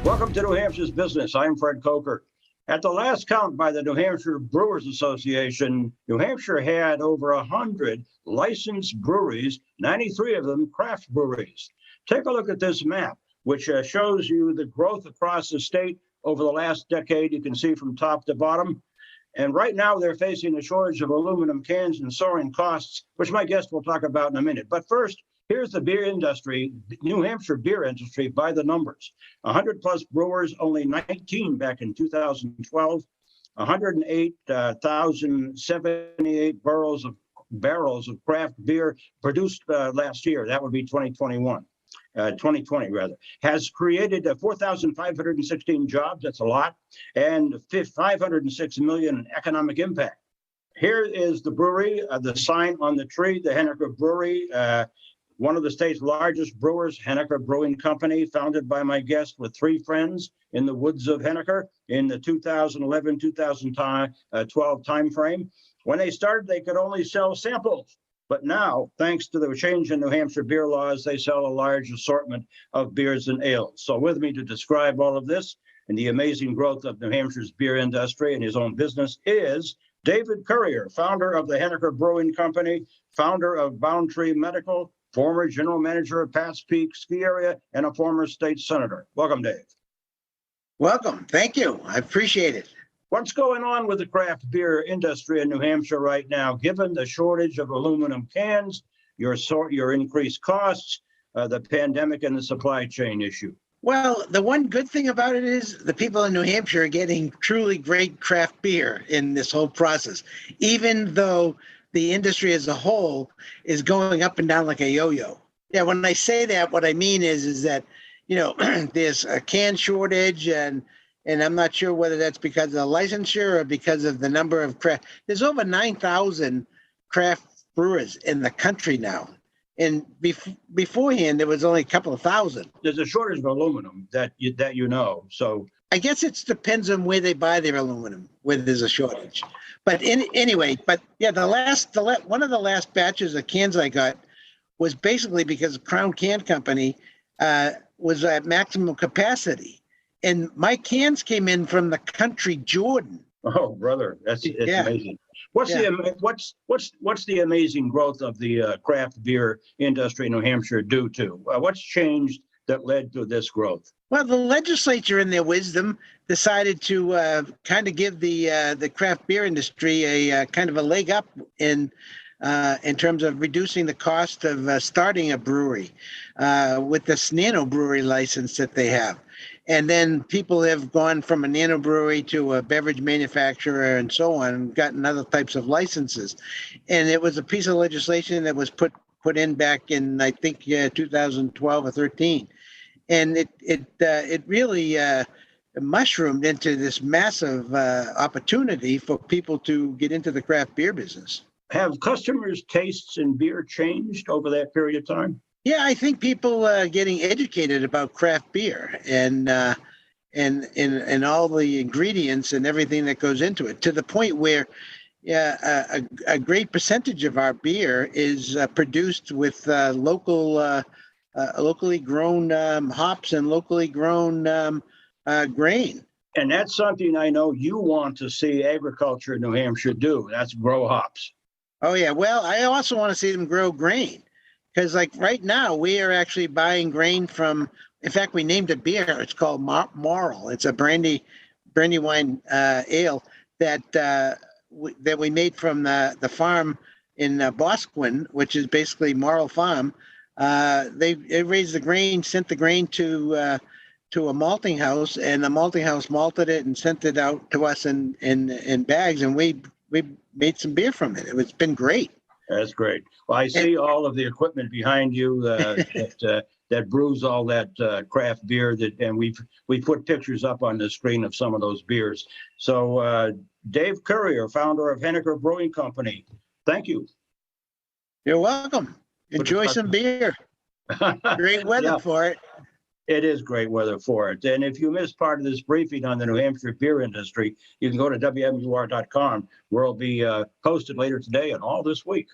Welcome to New Hampshire's Business. I'm Fred Coker. At the last count by the New Hampshire Brewers Association, New Hampshire had over 100 licensed breweries, 93 of them craft breweries. Take a look at this map, which shows you the growth across the state over the last decade. You can see from top to bottom. And right now, they're facing a shortage of aluminum cans and soaring costs, which my guest will talk about in a minute. But first, here's the beer industry, New Hampshire beer industry by the numbers. 100 plus brewers, only 19 back in 2012, 108,078 barrels of craft beer produced last year. That would be 2020 rather, has created 4,516 jobs. That's a lot, and 506 million in economic impact. Here is the brewery, the sign on the tree, the Henniker Brewery, one of the state's largest brewers, Henniker Brewing Company, founded by my guest with three friends in the woods of Henniker in the 2011-2012 timeframe. When they started, they could only sell samples. But now, thanks to the change in New Hampshire beer laws, they sell a large assortment of beers and ales. So with me to describe all of this and the amazing growth of New Hampshire's beer industry and his own business is David Currier, founder of the Henniker Brewing Company, founder of Boundtree Medical, former general manager of Pat's Peak Ski Area, and a former state senator. Welcome, Dave. Welcome. Thank you. I appreciate it. What's going on with the craft beer industry in New Hampshire right now, given the shortage of aluminum cans, your increased costs, the pandemic, and the supply chain issue? Well, the one good thing about it is the people in New Hampshire are getting truly great craft beer in this whole process, even though the industry as a whole is going up and down like a yo-yo. Yeah, when I say that, what I mean is that, there's a can shortage and I'm not sure whether that's because of the licensure or because of the number of craft. There's over 9,000 craft brewers in the country now. And beforehand, there was only a couple of thousand. There's a shortage of aluminum that you know. So I guess it depends on where they buy their aluminum, where there's a shortage. But anyway, one of the last batches of cans I got was basically because Crown Can Company was at maximum capacity. And my cans came in from the country Jordan. Oh, brother, it's amazing. What's the amazing growth of the craft beer industry in New Hampshire due to? What's changed that led to this growth? Well, the legislature, in their wisdom, decided to kind of give the craft beer industry a kind of a leg up in terms of reducing the cost of starting a brewery with this nano brewery license that they have. And then people have gone from a nano brewery to a beverage manufacturer and so on, and gotten other types of licenses. And it was a piece of legislation that was put in back in, I think, 2012 or 13. And it really mushroomed into this massive opportunity for people to get into the craft beer business. Have customers' tastes in beer changed over that period of time? Yeah, I think people are getting educated about craft beer and all the ingredients and everything that goes into it, to the point where a great percentage of our beer is produced with locally grown hops and locally grown grain. And that's something I know you want to see agriculture in New Hampshire do. That's grow hops. Oh, yeah. Well, I also want to see them grow grain. Because like right now, we are actually buying grain from, in fact, we named a beer. It's called Marl. It's a brandy wine ale that we made from the farm in Boscawen, which is basically Marl Farm. They raised the grain, sent the grain to a malting house, and the malting house malted it and sent it out to us in bags, and we made some beer from it. It's been great. That's great. Well, I see all of the equipment behind you that brews all that craft beer, and we put pictures up on the screen of some of those beers. So Dave Currier, founder of Henniker Brewing Company, thank you. You're welcome. Enjoy some beer. Great weather for it. It is great weather for it. And if you missed part of this briefing on the New Hampshire beer industry, you can go to WMUR.com, where it'll be posted later today and all this week.